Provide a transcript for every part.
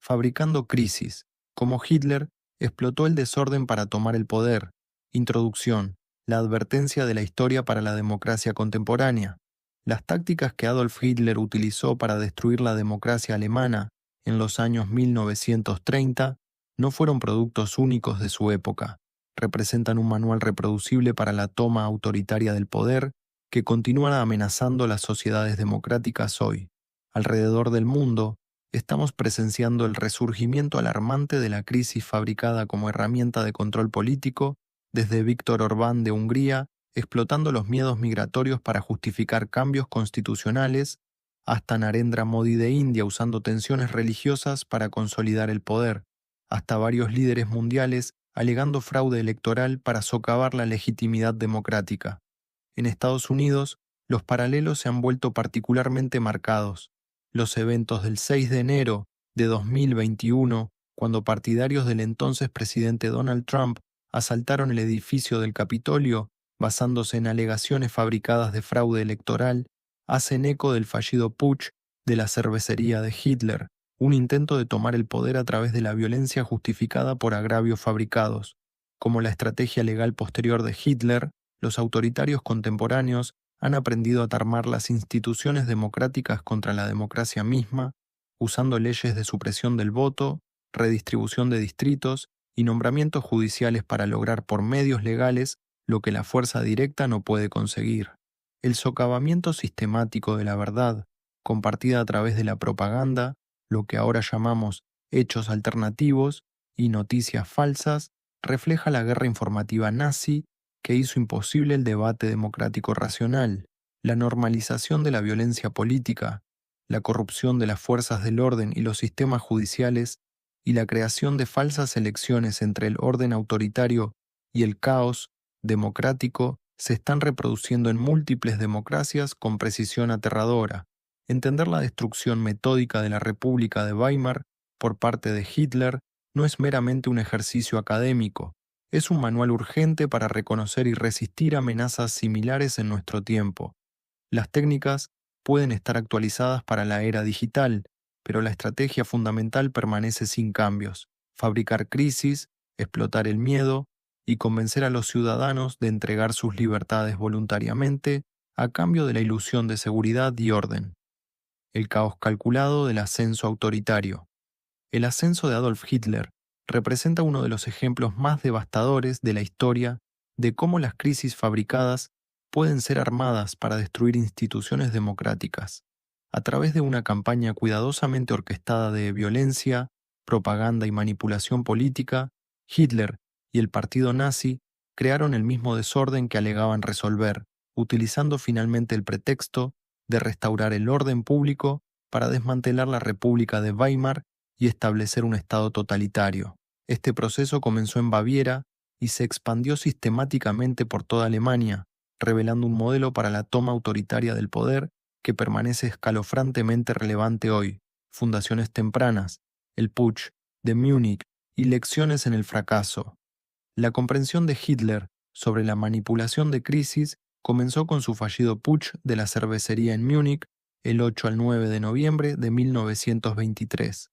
fabricando crisis. Como Hitler, explotó el desorden para tomar el poder. Introducción. La advertencia de la historia para la democracia contemporánea. Las tácticas que Adolf Hitler utilizó para destruir la democracia alemana en los años 1930 no fueron productos únicos de su época. Representan un manual reproducible para la toma autoritaria del poder que continúa amenazando las sociedades democráticas hoy. Alrededor del mundo, estamos presenciando el resurgimiento alarmante de la crisis fabricada como herramienta de control político, desde Víctor Orbán de Hungría, explotando los miedos migratorios para justificar cambios constitucionales, hasta Narendra Modi de India usando tensiones religiosas para consolidar el poder, hasta varios líderes mundiales alegando fraude electoral para socavar la legitimidad democrática. En Estados Unidos, los paralelos se han vuelto particularmente marcados. Los eventos del 6 de enero de 2021, cuando partidarios del entonces presidente Donald Trump asaltaron el edificio del Capitolio, basándose en alegaciones fabricadas de fraude electoral, hacen eco del fallido putsch de la cervecería de Hitler, un intento de tomar el poder a través de la violencia justificada por agravios fabricados. Como la estrategia legal posterior de Hitler, los autoritarios contemporáneos han aprendido a armar las instituciones democráticas contra la democracia misma, usando leyes de supresión del voto, redistribución de distritos y nombramientos judiciales para lograr por medios legales lo que la fuerza directa no puede conseguir. El socavamiento sistemático de la verdad, compartida a través de la propaganda, lo que ahora llamamos hechos alternativos y noticias falsas, refleja la guerra informativa nazi que hizo imposible el debate democrático racional, la normalización de la violencia política, la corrupción de las fuerzas del orden y los sistemas judiciales, y la creación de falsas elecciones entre el orden autoritario y el caos democrático se están reproduciendo en múltiples democracias con precisión aterradora. Entender la destrucción metódica de la República de Weimar por parte de Hitler no es meramente un ejercicio académico, es un manual urgente para reconocer y resistir amenazas similares en nuestro tiempo. Las técnicas pueden estar actualizadas para la era digital, pero la estrategia fundamental permanece sin cambios: fabricar crisis, explotar el miedo y convencer a los ciudadanos de entregar sus libertades voluntariamente a cambio de la ilusión de seguridad y orden. El caos calculado del ascenso autoritario. El ascenso de Adolf Hitler representa uno de los ejemplos más devastadores de la historia de cómo las crisis fabricadas pueden ser armadas para destruir instituciones democráticas. A través de una campaña cuidadosamente orquestada de violencia, propaganda y manipulación política, Hitler y el partido nazi crearon el mismo desorden que alegaban resolver, utilizando finalmente el pretexto de restaurar el orden público para desmantelar la República de Weimar y establecer un Estado totalitario. Este proceso comenzó en Baviera y se expandió sistemáticamente por toda Alemania, revelando un modelo para la toma autoritaria del poder que permanece escalofrantemente relevante hoy. Fundaciones tempranas, el Putsch de Múnich y lecciones en el fracaso. La comprensión de Hitler sobre la manipulación de crisis comenzó con su fallido putsch de la cervecería en Múnich el 8 al 9 de noviembre de 1923.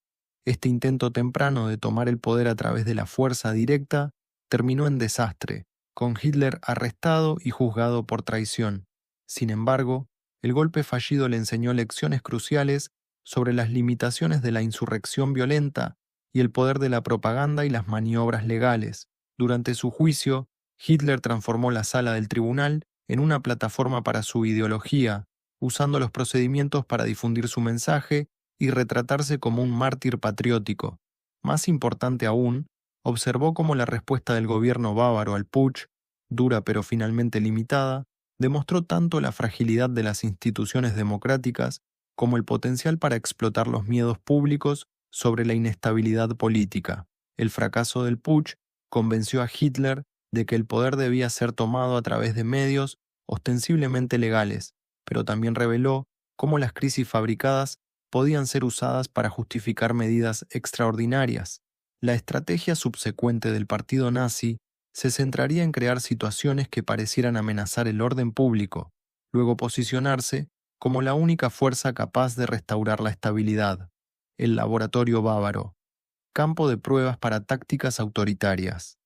Este intento temprano de tomar el poder a través de la fuerza directa terminó en desastre, con Hitler arrestado y juzgado por traición. Sin embargo, el golpe fallido le enseñó lecciones cruciales sobre las limitaciones de la insurrección violenta y el poder de la propaganda y las maniobras legales. Durante su juicio, Hitler transformó la sala del tribunal en una plataforma para su ideología, usando los procedimientos para difundir su mensaje y retratarse como un mártir patriótico. Más importante aún, observó cómo la respuesta del gobierno bávaro al putsch, dura pero finalmente limitada, demostró tanto la fragilidad de las instituciones democráticas como el potencial para explotar los miedos públicos sobre la inestabilidad política. El fracaso del putsch convenció a Hitler de que el poder debía ser tomado a través de medios ostensiblemente legales, pero también reveló cómo las crisis fabricadas podían ser usadas para justificar medidas extraordinarias. La estrategia subsecuente del partido nazi se centraría en crear situaciones que parecieran amenazar el orden público, luego posicionarse como la única fuerza capaz de restaurar la estabilidad. El laboratorio bávaro. campo de pruebas para tácticas autoritarias.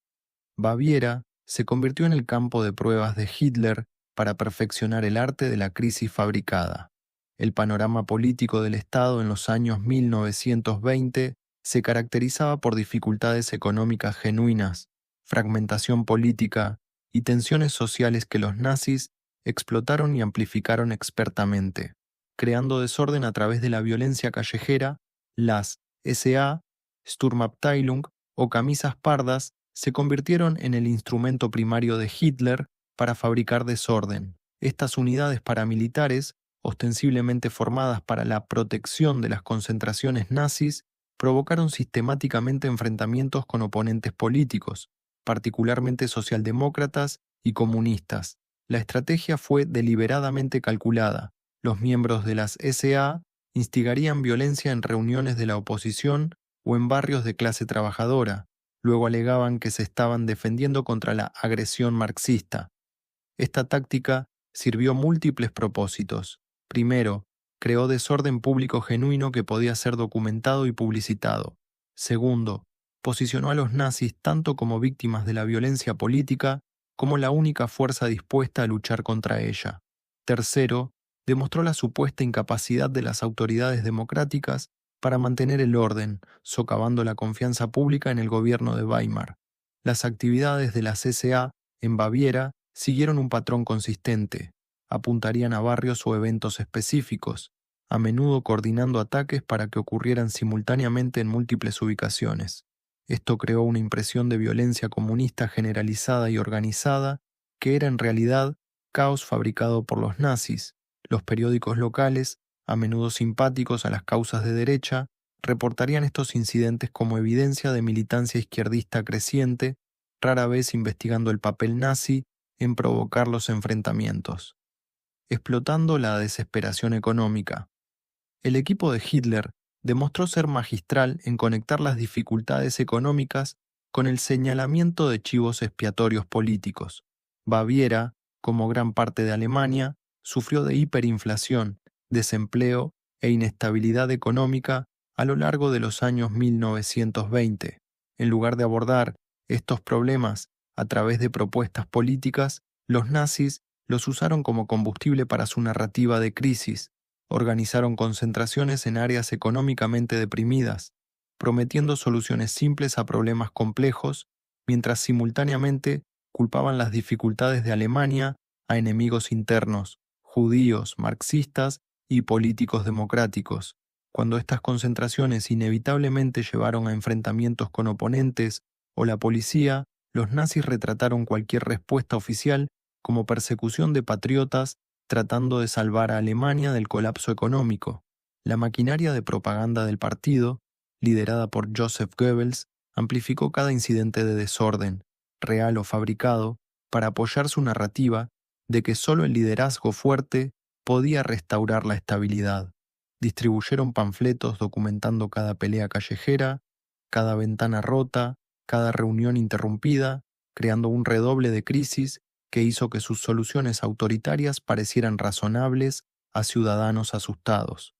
Baviera se convirtió en el campo de pruebas de Hitler para perfeccionar el arte de la crisis fabricada. El panorama político del Estado en los años 1920 se caracterizaba por dificultades económicas genuinas, fragmentación política y tensiones sociales que los nazis explotaron y amplificaron expertamente, creando desorden a través de la violencia callejera. Las SA, Sturmabteilung o camisas pardas se convirtieron en el instrumento primario de Hitler para fabricar desorden. Estas unidades paramilitares, ostensiblemente formadas para la protección de las concentraciones nazis, provocaron sistemáticamente enfrentamientos con oponentes políticos, particularmente socialdemócratas y comunistas. La estrategia fue deliberadamente calculada. Los miembros de las SA instigarían violencia en reuniones de la oposición o en barrios de clase trabajadora. Luego alegaban que se estaban defendiendo contra la agresión marxista. Esta táctica sirvió múltiples propósitos. Primero, creó desorden público genuino que podía ser documentado y publicitado. Segundo, posicionó a los nazis tanto como víctimas de la violencia política como la única fuerza dispuesta a luchar contra ella. Tercero, demostró la supuesta incapacidad de las autoridades democráticas para mantener el orden, socavando la confianza pública en el gobierno de Weimar. Las actividades de las SA en Baviera siguieron un patrón consistente. Apuntarían a barrios o eventos específicos, a menudo coordinando ataques para que ocurrieran simultáneamente en múltiples ubicaciones. Esto creó una impresión de violencia comunista generalizada y organizada, que era en realidad caos fabricado por los nazis. Los periódicos locales, a menudo simpáticos a las causas de derecha, reportarían estos incidentes como evidencia de militancia izquierdista creciente, rara vez investigando el papel nazi en provocar los enfrentamientos. Explotando la desesperación económica. El equipo de Hitler demostró ser magistral en conectar las dificultades económicas con el señalamiento de chivos expiatorios políticos. Baviera, como gran parte de Alemania, sufrió de hiperinflación, desempleo e inestabilidad económica a lo largo de los años 1920. En lugar de abordar estos problemas a través de propuestas políticas, los nazis los usaron como combustible para su narrativa de crisis. Organizaron concentraciones en áreas económicamente deprimidas, prometiendo soluciones simples a problemas complejos, mientras simultáneamente culpaban las dificultades de Alemania a enemigos internos, judíos, marxistas y políticos democráticos. Cuando estas concentraciones inevitablemente llevaron a enfrentamientos con oponentes o la policía, los nazis retrataron cualquier respuesta oficial como persecución de patriotas tratando de salvar a Alemania del colapso económico. La maquinaria de propaganda del partido, liderada por Joseph Goebbels, amplificó cada incidente de desorden, real o fabricado, para apoyar su narrativa de que solo el liderazgo fuerte podía restaurar la estabilidad. Distribuyeron panfletos documentando cada pelea callejera, cada ventana rota, cada reunión interrumpida, creando un redoble de crisis que hizo que sus soluciones autoritarias parecieran razonables a ciudadanos asustados.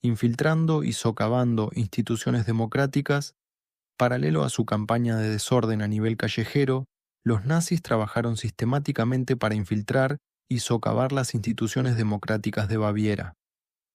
Infiltrando y socavando instituciones democráticas, paralelo a su campaña de desorden a nivel callejero, los nazis trabajaron sistemáticamente para infiltrar y socavar las instituciones democráticas de Baviera.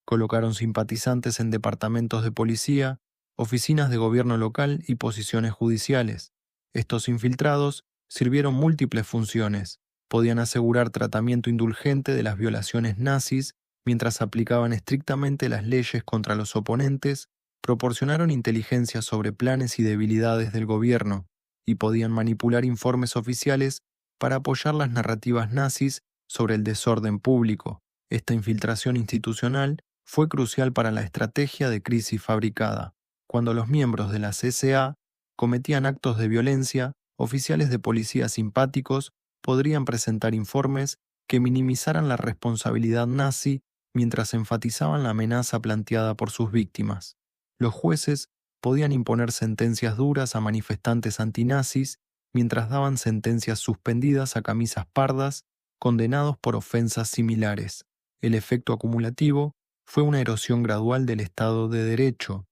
Colocaron simpatizantes en departamentos de policía, oficinas de gobierno local y posiciones judiciales. Estos infiltrados sirvieron múltiples funciones. Podían asegurar tratamiento indulgente de las violaciones nazis mientras aplicaban estrictamente las leyes contra los oponentes, proporcionaron inteligencia sobre planes y debilidades del gobierno y podían manipular informes oficiales para apoyar las narrativas nazis sobre el desorden público. Esta infiltración institucional fue crucial para la estrategia de crisis fabricada. Cuando los miembros de las SA cometían actos de violencia, oficiales de policía simpáticos podrían presentar informes que minimizaran la responsabilidad nazi mientras enfatizaban la amenaza planteada por sus víctimas. Los jueces podían imponer sentencias duras a manifestantes antinazis mientras daban sentencias suspendidas a camisas pardas condenados por ofensas similares. El efecto acumulativo fue una erosión gradual del Estado de Derecho.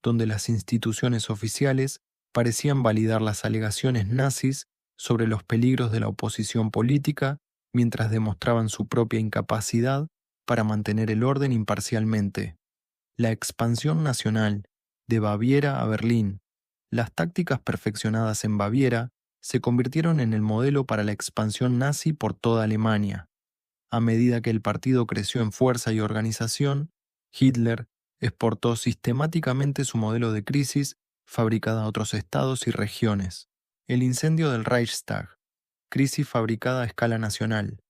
donde las instituciones oficiales parecían validar las alegaciones nazis sobre los peligros de la oposición política, mientras demostraban su propia incapacidad para mantener el orden imparcialmente. La expansión nacional, de Baviera a Berlín, las tácticas perfeccionadas en Baviera se convirtieron en el modelo para la expansión nazi por toda Alemania. A medida que el partido creció en fuerza y organización, Hitler exportó sistemáticamente su modelo de crisis fabricada a otros estados y regiones. El incendio del Reichstag, crisis fabricada a escala nacional.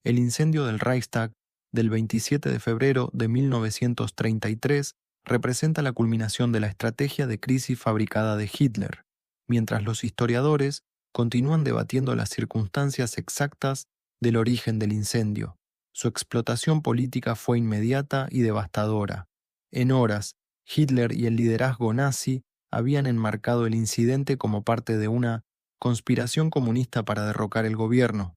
El incendio del Reichstag del 27 de febrero de 1933 representa la culminación de la estrategia de crisis fabricada de Hitler, mientras los historiadores continúan debatiendo las circunstancias exactas del origen del incendio. Su explotación política fue inmediata y devastadora. En horas, Hitler y el liderazgo nazi habían enmarcado el incidente como parte de una conspiración comunista para derrocar el gobierno.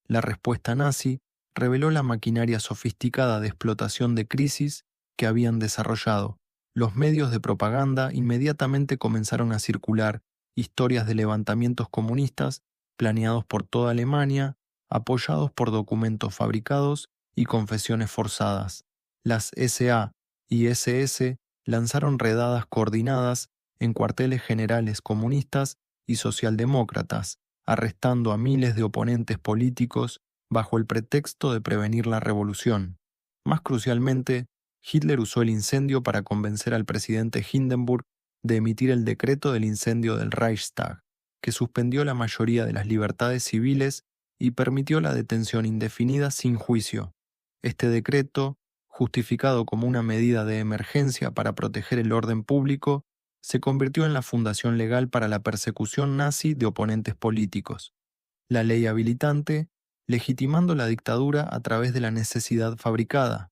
La respuesta nazi reveló la maquinaria sofisticada de explotación de crisis que habían desarrollado. Los medios de propaganda inmediatamente comenzaron a circular historias de levantamientos comunistas planeados por toda Alemania, apoyados por documentos fabricados y confesiones forzadas. Las SA y SS lanzaron redadas coordinadas en cuarteles generales comunistas y socialdemócratas, arrestando a miles de oponentes políticos bajo el pretexto de prevenir la revolución. Más crucialmente, Hitler usó el incendio para convencer al presidente Hindenburg de emitir el decreto del incendio del Reichstag, que suspendió la mayoría de las libertades civiles y permitió la detención indefinida sin juicio. Este decreto, justificado como una medida de emergencia para proteger el orden público, se convirtió en la fundación legal para la persecución nazi de oponentes políticos. La ley habilitante, legitimando la dictadura a través de la necesidad fabricada.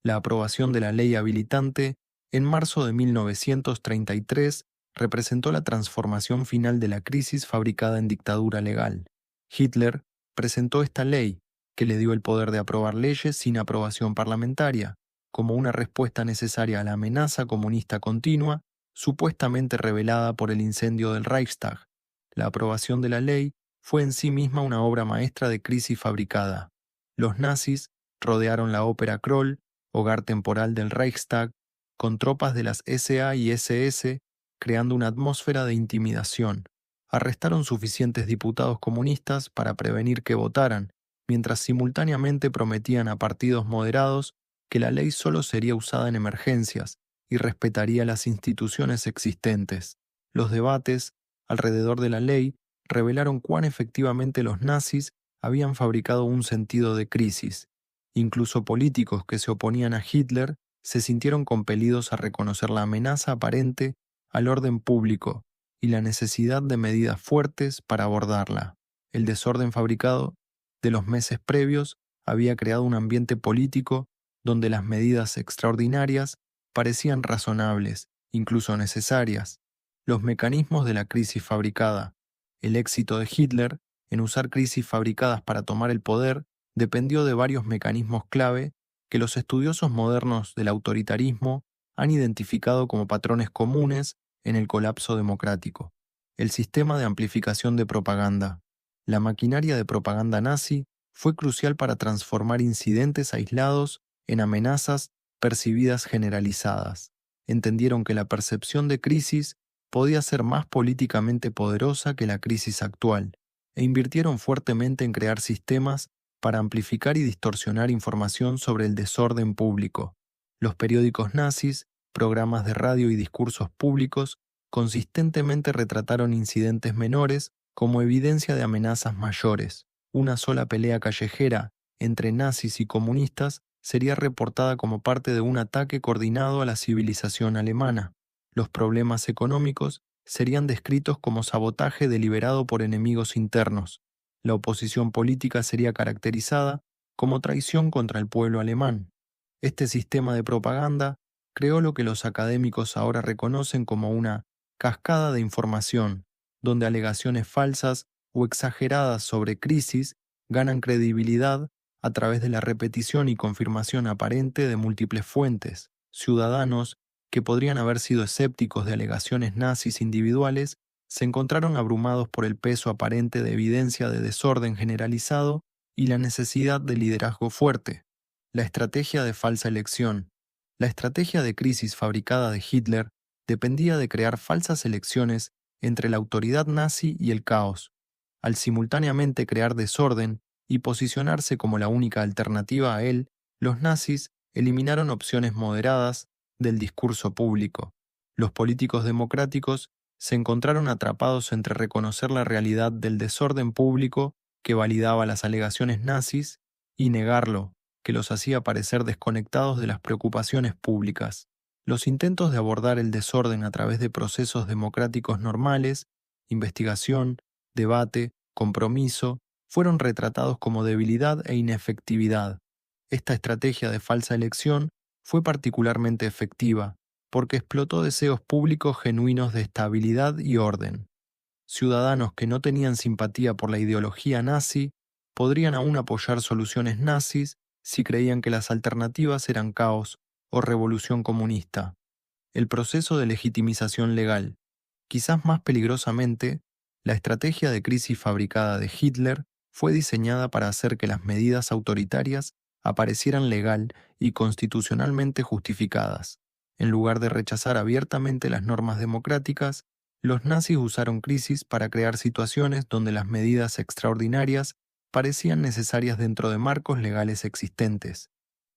La aprobación de la ley habilitante en marzo de 1933 representó la transformación final de la crisis fabricada en dictadura legal. Hitler presentó esta ley, que le dio el poder de aprobar leyes sin aprobación parlamentaria, como una respuesta necesaria a la amenaza comunista continua, supuestamente revelada por el incendio del Reichstag. La aprobación de la ley fue en sí misma una obra maestra de crisis fabricada. Los nazis rodearon la Ópera Kroll, hogar temporal del Reichstag, con tropas de las SA y SS, creando una atmósfera de intimidación. Arrestaron suficientes diputados comunistas para prevenir que votaran, mientras simultáneamente prometían a partidos moderados que la ley solo sería usada en emergencias y respetaría las instituciones existentes. Los debates alrededor de la ley revelaron cuán efectivamente los nazis habían fabricado un sentido de crisis. Incluso políticos que se oponían a Hitler se sintieron compelidos a reconocer la amenaza aparente al orden público y la necesidad de medidas fuertes para abordarla. El desorden fabricado de los meses previos había creado un ambiente político donde las medidas extraordinarias parecían razonables, incluso necesarias. Los mecanismos de la crisis fabricada. El éxito de Hitler en usar crisis fabricadas para tomar el poder dependió de varios mecanismos clave que los estudiosos modernos del autoritarismo han identificado como patrones comunes en el colapso democrático. El sistema de amplificación de propaganda. La maquinaria de propaganda nazi fue crucial para transformar incidentes aislados en amenazas percibidas generalizadas. Entendieron que la percepción de crisis podía ser más políticamente poderosa que la crisis actual, e invirtieron fuertemente en crear sistemas para amplificar y distorsionar información sobre el desorden público. Los periódicos nazis, programas de radio y discursos públicos consistentemente retrataron incidentes menores como evidencia de amenazas mayores. Una sola pelea callejera entre nazis y comunistas sería reportada como parte de un ataque coordinado a la civilización alemana. Los problemas económicos serían descritos como sabotaje deliberado por enemigos internos. La oposición política sería caracterizada como traición contra el pueblo alemán. Este sistema de propaganda creó lo que los académicos ahora reconocen como una cascada de información, donde alegaciones falsas o exageradas sobre crisis ganan credibilidad a través de la repetición y confirmación aparente de múltiples fuentes. Ciudadanos que podrían haber sido escépticos de alegaciones nazis individuales, se encontraron abrumados por el peso aparente de evidencia de desorden generalizado y la necesidad de liderazgo fuerte. La estrategia de falsa elección. La estrategia de crisis fabricada de Hitler dependía de crear falsas elecciones entre la autoridad nazi y el caos, al simultáneamente crear desorden y posicionarse como la única alternativa a él. Los nazis eliminaron opciones moderadas del discurso público. Los políticos democráticos se encontraron atrapados entre reconocer la realidad del desorden público que validaba las alegaciones nazis y negarlo, que los hacía parecer desconectados de las preocupaciones públicas. Los intentos de abordar el desorden a través de procesos democráticos normales, investigación, debate, compromiso, fueron retratados como debilidad e inefectividad. Esta estrategia de falsa elección fue particularmente efectiva, porque explotó deseos públicos genuinos de estabilidad y orden. Ciudadanos que no tenían simpatía por la ideología nazi podrían aún apoyar soluciones nazis si creían que las alternativas eran caos o revolución comunista. El proceso de legitimización legal. Quizás más peligrosamente, la estrategia de crisis fabricada de Hitler fue diseñada para hacer que las medidas autoritarias aparecieran legal y constitucionalmente justificadas. En lugar de rechazar abiertamente las normas democráticas, los nazis usaron crisis para crear situaciones donde las medidas extraordinarias parecían necesarias dentro de marcos legales existentes.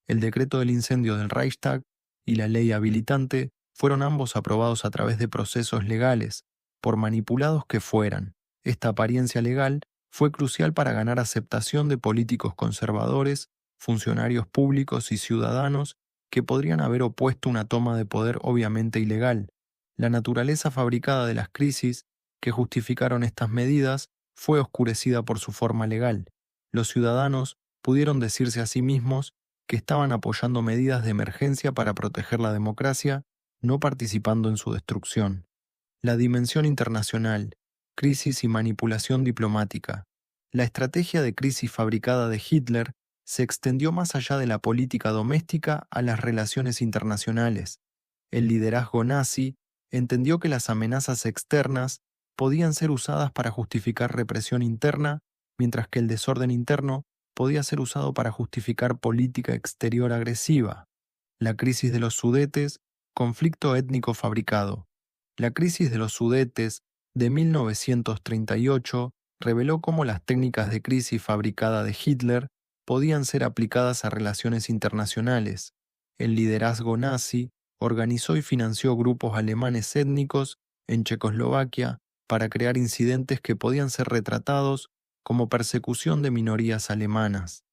El decreto del incendio del Reichstag y la ley habilitante fueron ambos aprobados a través de procesos legales, por manipulados que fueran. Esta apariencia legal fue crucial para ganar aceptación de políticos conservadores, funcionarios públicos y ciudadanos que podrían haber opuesto una toma de poder obviamente ilegal. La naturaleza fabricada de las crisis que justificaron estas medidas fue oscurecida por su forma legal. Los ciudadanos pudieron decirse a sí mismos que estaban apoyando medidas de emergencia para proteger la democracia, no participando en su destrucción. La dimensión internacional, crisis y manipulación diplomática. La estrategia de crisis fabricada de Hitler se extendió más allá de la política doméstica a las relaciones internacionales. El liderazgo nazi entendió que las amenazas externas podían ser usadas para justificar represión interna, mientras que el desorden interno podía ser usado para justificar política exterior agresiva. La crisis de los Sudetes, conflicto étnico fabricado. La crisis de los Sudetes de 1938 reveló cómo las técnicas de crisis fabricada de Hitler podían ser aplicadas a relaciones internacionales. El liderazgo nazi organizó y financió grupos alemanes étnicos en Checoslovaquia para crear incidentes que podían ser retratados como persecución de minorías alemanas.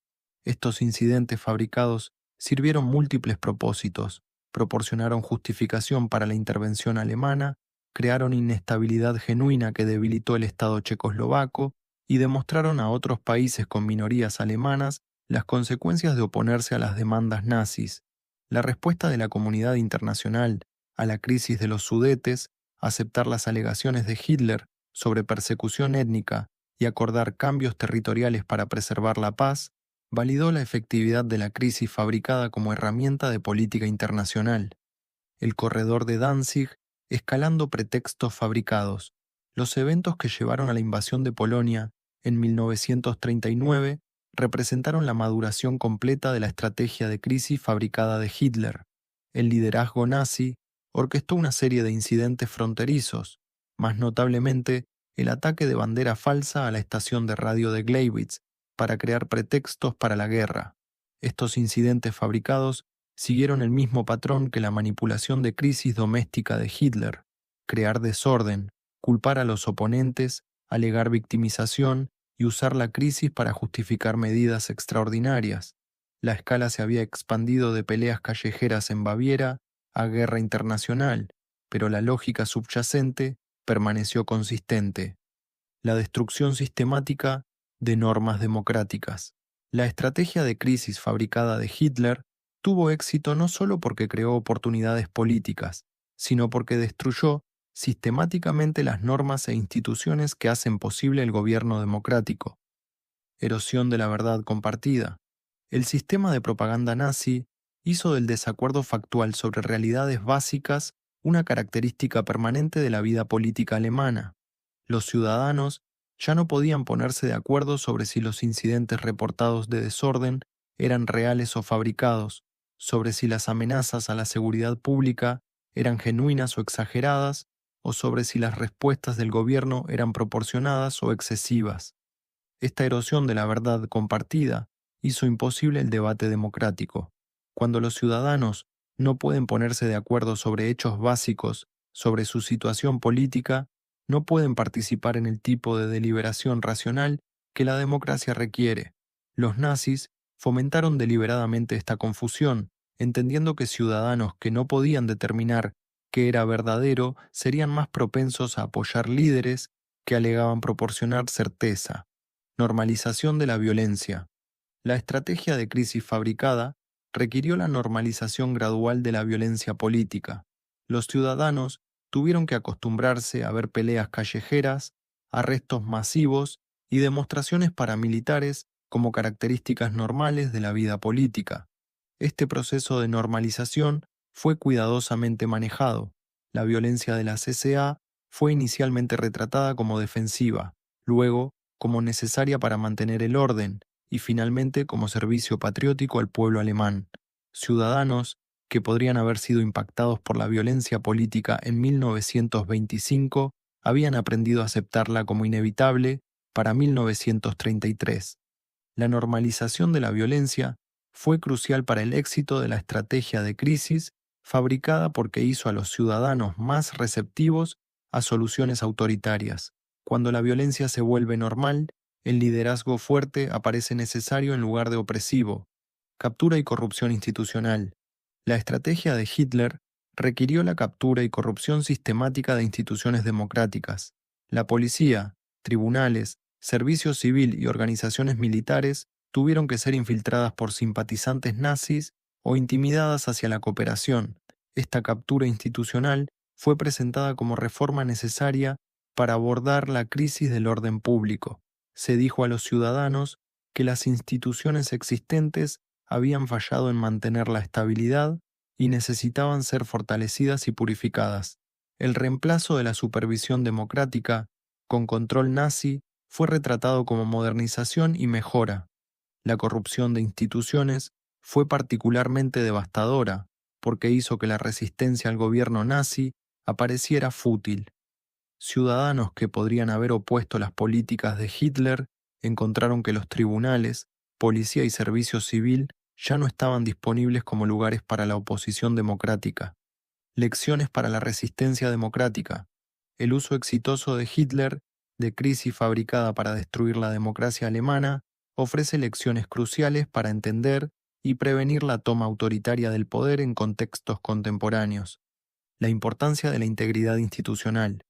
Estos incidentes fabricados sirvieron múltiples propósitos, proporcionaron justificación para la intervención alemana, crearon inestabilidad genuina que debilitó el Estado checoslovaco y demostraron a otros países con minorías alemanas las consecuencias de oponerse a las demandas nazis. La respuesta de la comunidad internacional a la crisis de los Sudetes, aceptar las alegaciones de Hitler sobre persecución étnica y acordar cambios territoriales para preservar la paz, validó la efectividad de la crisis fabricada como herramienta de política internacional. El corredor de Danzig, escalando pretextos fabricados. Los eventos que llevaron a la invasión de Polonia en 1939 representaron la maduración completa de la estrategia de crisis fabricada de Hitler. El liderazgo nazi orquestó una serie de incidentes fronterizos, más notablemente el ataque de bandera falsa a la estación de radio de Gleiwitz para crear pretextos para la guerra. Estos incidentes fabricados siguieron el mismo patrón que la manipulación de crisis doméstica de Hitler: crear desorden, culpar a los oponentes, alegar victimización y usar la crisis para justificar medidas extraordinarias. La escala se había expandido de peleas callejeras en Baviera a guerra internacional, pero la lógica subyacente permaneció consistente: la destrucción sistemática de normas democráticas. La estrategia de crisis fabricada de Hitler tuvo éxito no solo porque creó oportunidades políticas, sino porque destruyó sistemáticamente las normas e instituciones que hacen posible el gobierno democrático. Erosión de la verdad compartida. El sistema de propaganda nazi hizo del desacuerdo factual sobre realidades básicas una característica permanente de la vida política alemana. Los ciudadanos ya no podían ponerse de acuerdo sobre si los incidentes reportados de desorden eran reales o fabricados, sobre si las amenazas a la seguridad pública eran genuinas o exageradas, o sobre si las respuestas del gobierno eran proporcionadas o excesivas. Esta erosión de la verdad compartida hizo imposible el debate democrático. Cuando los ciudadanos no pueden ponerse de acuerdo sobre hechos básicos, sobre su situación política, no pueden participar en el tipo de deliberación racional que la democracia requiere. Los nazis fomentaron deliberadamente esta confusión, entendiendo que ciudadanos que no podían determinar qué era verdadero serían más propensos a apoyar líderes que alegaban proporcionar certeza. Normalización de la violencia. La estrategia de crisis fabricada requirió la normalización gradual de la violencia política. Los ciudadanos tuvieron que acostumbrarse a ver peleas callejeras, arrestos masivos y demostraciones paramilitares como características normales de la vida política. Este proceso de normalización fue cuidadosamente manejado. La violencia de la CCA fue inicialmente retratada como defensiva, luego como necesaria para mantener el orden y finalmente como servicio patriótico al pueblo alemán. Ciudadanos que podrían haber sido impactados por la violencia política en 1925 habían aprendido a aceptarla como inevitable para 1933. La normalización de la violencia fue crucial para el éxito de la estrategia de crisis fabricada porque hizo a los ciudadanos más receptivos a soluciones autoritarias. Cuando la violencia se vuelve normal, el liderazgo fuerte aparece necesario en lugar de opresivo. Captura y corrupción institucional. La estrategia de Hitler requirió la captura y corrupción sistemática de instituciones democráticas. La policía, tribunales, servicio civil y organizaciones militares tuvieron que ser infiltradas por simpatizantes nazis o intimidadas hacia la cooperación. Esta captura institucional fue presentada como reforma necesaria para abordar la crisis del orden público. Se dijo a los ciudadanos que las instituciones existentes habían fallado en mantener la estabilidad y necesitaban ser fortalecidas y purificadas. El reemplazo de la supervisión democrática con control nazi fue retratado como modernización y mejora. La corrupción de instituciones fue particularmente devastadora porque hizo que la resistencia al gobierno nazi apareciera fútil. Ciudadanos que podrían haber opuesto las políticas de Hitler encontraron que los tribunales, policía y servicio civil ya no estaban disponibles como lugares para la oposición democrática. Lecciones para la resistencia democrática. El uso exitoso de Hitler de crisis fabricada para destruir la democracia alemana ofrece lecciones cruciales para entender y prevenir la toma autoritaria del poder en contextos contemporáneos. La importancia de la integridad institucional.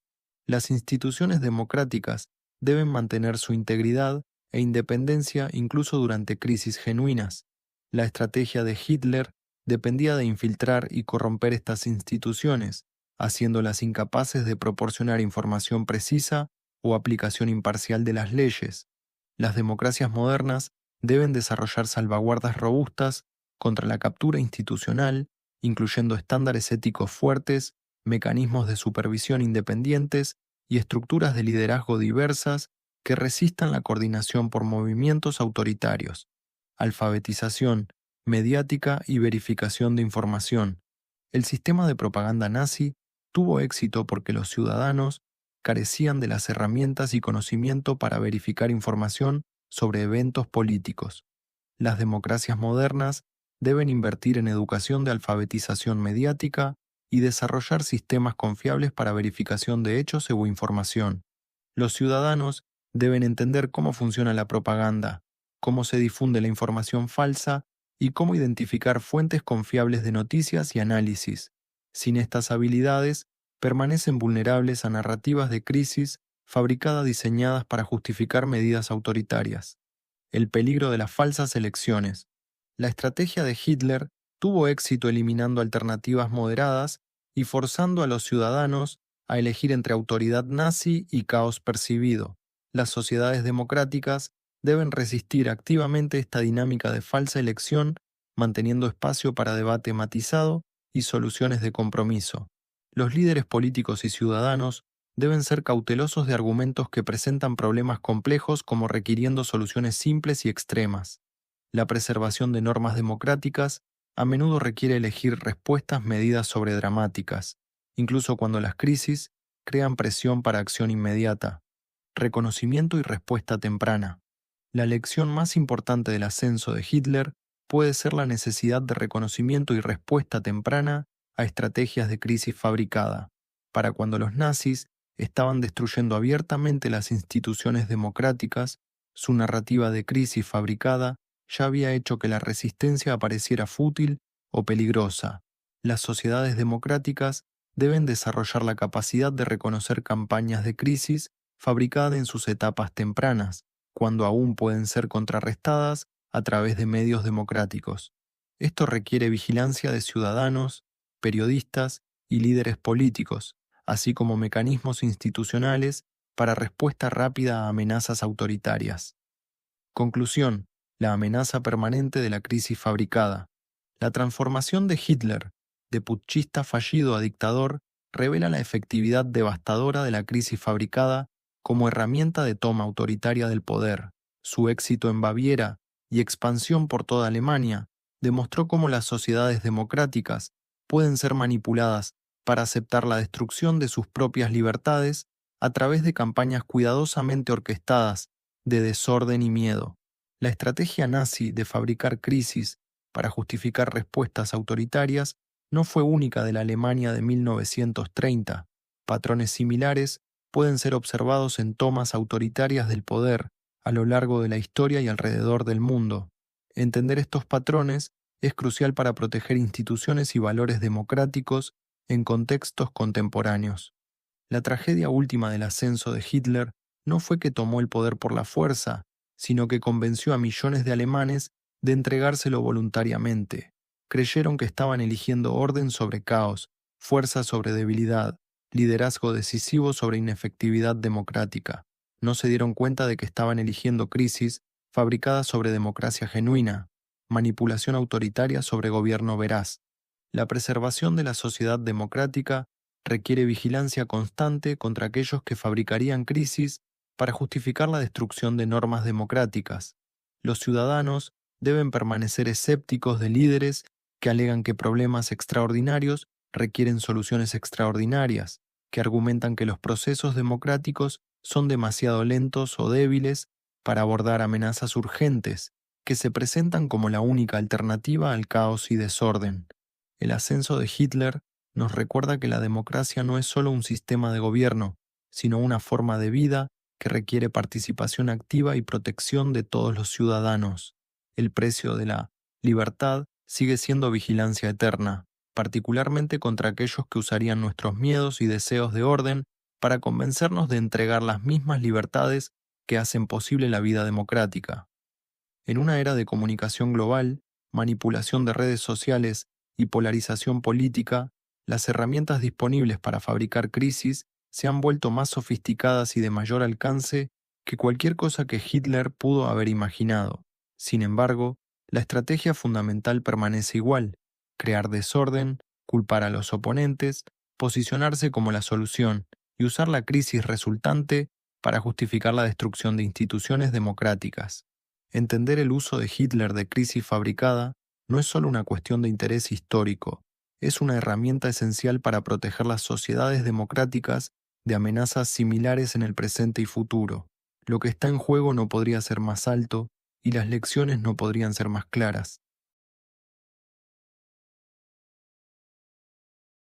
Las instituciones democráticas deben mantener su integridad e independencia incluso durante crisis genuinas. La estrategia de Hitler dependía de infiltrar y corromper estas instituciones, haciéndolas incapaces de proporcionar información precisa o aplicación imparcial de las leyes. Las democracias modernas deben desarrollar salvaguardas robustas contra la captura institucional, incluyendo estándares éticos fuertes, mecanismos de supervisión independientes y estructuras de liderazgo diversas que resistan la coordinación por movimientos autoritarios. Alfabetización, mediática y verificación de información. El sistema de propaganda nazi tuvo éxito porque los ciudadanos carecían de las herramientas y conocimiento para verificar información sobre eventos políticos. Las democracias modernas deben invertir en educación de alfabetización mediática y desarrollar sistemas confiables para verificación de hechos o información. Los ciudadanos deben entender cómo funciona la propaganda, cómo se difunde la información falsa y cómo identificar fuentes confiables de noticias y análisis. Sin estas habilidades, permanecen vulnerables a narrativas de crisis fabricadas diseñadas para justificar medidas autoritarias. El peligro de las falsas elecciones. La estrategia de Hitler tuvo éxito eliminando alternativas moderadas y forzando a los ciudadanos a elegir entre autoridad nazi y caos percibido. Las sociedades democráticas deben resistir activamente esta dinámica de falsa elección, manteniendo espacio para debate matizado y soluciones de compromiso. Los líderes políticos y ciudadanos deben ser cautelosos de argumentos que presentan problemas complejos como requiriendo soluciones simples y extremas. La preservación de normas democráticas a menudo requiere elegir respuestas medidas sobre dramáticas, incluso cuando las crisis crean presión para acción inmediata. Reconocimiento y respuesta temprana. La lección más importante del ascenso de Hitler puede ser la necesidad de reconocimiento y respuesta temprana a estrategias de crisis fabricada. Para cuando los nazis estaban destruyendo abiertamente las instituciones democráticas, su narrativa de crisis fabricada ya había hecho que la resistencia apareciera fútil o peligrosa. Las sociedades democráticas deben desarrollar la capacidad de reconocer campañas de crisis fabricadas en sus etapas tempranas, cuando aún pueden ser contrarrestadas a través de medios democráticos. Esto requiere vigilancia de ciudadanos, periodistas y líderes políticos, así como mecanismos institucionales para respuesta rápida a amenazas autoritarias. Conclusión: la amenaza permanente de la crisis fabricada. La transformación de Hitler, de putschista fallido a dictador, revela la efectividad devastadora de la crisis fabricada como herramienta de toma autoritaria del poder. Su éxito en Baviera y expansión por toda Alemania demostró cómo las sociedades democráticas pueden ser manipuladas para aceptar la destrucción de sus propias libertades a través de campañas cuidadosamente orquestadas de desorden y miedo. La estrategia nazi de fabricar crisis para justificar respuestas autoritarias no fue única de la Alemania de 1930. Patrones similares pueden ser observados en tomas autoritarias del poder a lo largo de la historia y alrededor del mundo. Entender estos patrones es crucial para proteger instituciones y valores democráticos en contextos contemporáneos. La tragedia última del ascenso de Hitler no fue que tomó el poder por la fuerza, sino que convenció a millones de alemanes de entregárselo voluntariamente. Creyeron que estaban eligiendo orden sobre caos, fuerza sobre debilidad, liderazgo decisivo sobre inefectividad democrática. No se dieron cuenta de que estaban eligiendo crisis fabricadas sobre democracia genuina, manipulación autoritaria sobre gobierno veraz. La preservación de la sociedad democrática requiere vigilancia constante contra aquellos que fabricarían crisis para justificar la destrucción de normas democráticas. Los ciudadanos deben permanecer escépticos de líderes que alegan que problemas extraordinarios requieren soluciones extraordinarias, que argumentan que los procesos democráticos son demasiado lentos o débiles para abordar amenazas urgentes, que se presentan como la única alternativa al caos y desorden. El ascenso de Hitler nos recuerda que la democracia no es solo un sistema de gobierno, sino una forma de vida que requiere participación activa y protección de todos los ciudadanos. El precio de la libertad sigue siendo vigilancia eterna, particularmente contra aquellos que usarían nuestros miedos y deseos de orden para convencernos de entregar las mismas libertades que hacen posible la vida democrática. En una era de comunicación global, manipulación de redes sociales y polarización política, las herramientas disponibles para fabricar crisis se han vuelto más sofisticadas y de mayor alcance que cualquier cosa que Hitler pudo haber imaginado. Sin embargo, la estrategia fundamental permanece igual: crear desorden, culpar a los oponentes, posicionarse como la solución y usar la crisis resultante para justificar la destrucción de instituciones democráticas. Entender el uso de Hitler de crisis fabricada no es solo una cuestión de interés histórico, es una herramienta esencial para proteger las sociedades democráticas de amenazas similares en el presente y futuro. Lo que está en juego no podría ser más alto y las lecciones no podrían ser más claras.